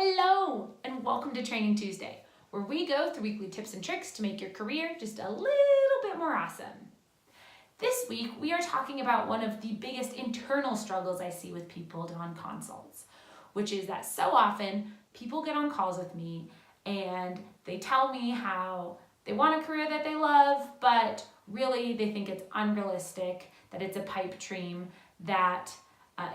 Hello, and welcome to Training Tuesday, where we go through weekly tips and tricks to make your career just a little bit more awesome. This week, we are talking about one of the biggest internal struggles I see with people on consults, which is that so often people get on calls with me and they tell me how they want a career that they love, but really they think it's unrealistic, that it's a pipe dream, that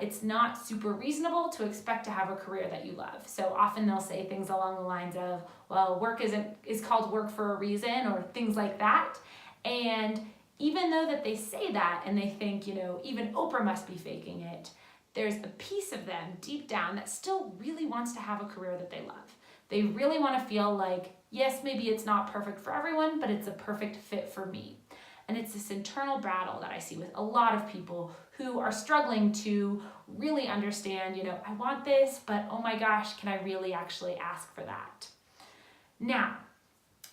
it's not super reasonable to expect to have a career that you love. So often they'll say things along the lines of, well, work is called work for a reason, or things like that. And even though that they say that and they think, even Oprah must be faking it, there's a piece of them deep down that still really wants to have a career that they love. They really want to feel like, yes, maybe it's not perfect for everyone, but it's a perfect fit for me. And it's this internal battle that I see with a lot of people who are struggling to really understand, I want this, but oh my gosh, can I really actually ask for that? Now,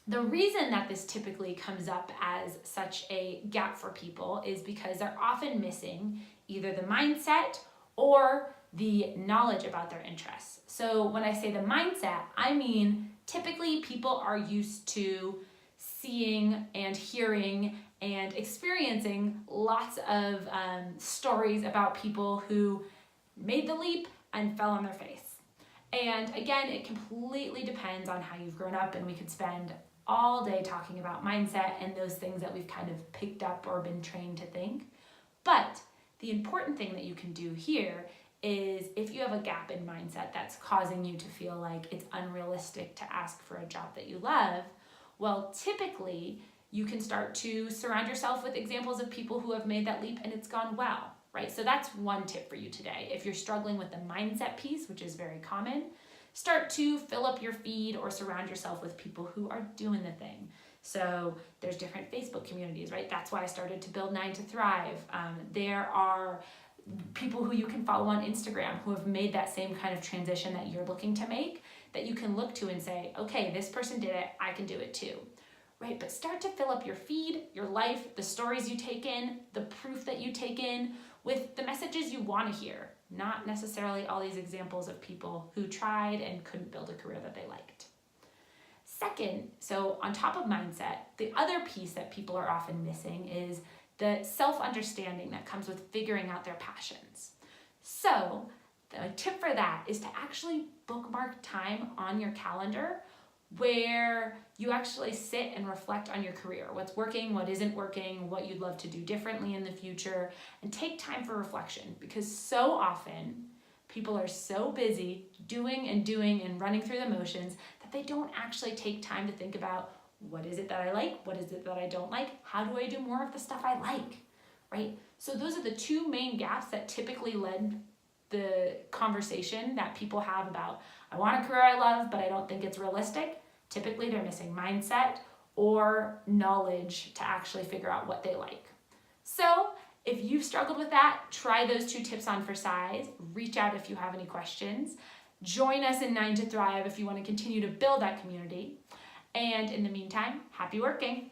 the reason that this typically comes up as such a gap for people is because they're often missing either the mindset or the knowledge about their interests. So when I say the mindset, I mean typically people are used to seeing and hearing and experiencing lots of stories about people who made the leap and fell on their face. And again, it completely depends on how you've grown up, and we could spend all day talking about mindset and those things that we've kind of picked up or been trained to think. But the important thing that you can do here is if you have a gap in mindset that's causing you to feel like it's unrealistic to ask for a job that you love, well, typically you can start to surround yourself with examples of people who have made that leap and it's gone well, right? So that's one tip for you today. If you're struggling with the mindset piece, which is very common, start to fill up your feed or surround yourself with people who are doing the thing. So there's different Facebook communities, right? That's why I started to build 9 to Thrive. There are people who you can follow on Instagram who have made that same kind of transition that you're looking to make, that you can look to and say, okay, this person did it, I can do it too. Right? But start to fill up your feed, your life, the stories you take in, the proof that you take in with the messages you want to hear, not necessarily all these examples of people who tried and couldn't build a career that they liked. Second, so on top of mindset, the other piece that people are often missing is the self-understanding that comes with figuring out their passions. So the tip for that is to actually bookmark time on your calendar where you actually sit and reflect on your career, what's working, what isn't working, what you'd love to do differently in the future, and take time for reflection, because so often people are so busy doing and running through the motions that they don't actually take time to think about, what is it that I like, what is it that I don't like, how do I do more of the stuff I like, right? So those are the two main gaps that typically led the conversation that people have about, I want a career I love, but I don't think it's realistic. Typically they're missing mindset or knowledge to actually figure out what they like. So if you've struggled with that, try those 2 tips on for size. Reach out if you have any questions. Join us in 9 to Thrive if you want to continue to build that community. And in the meantime, happy working.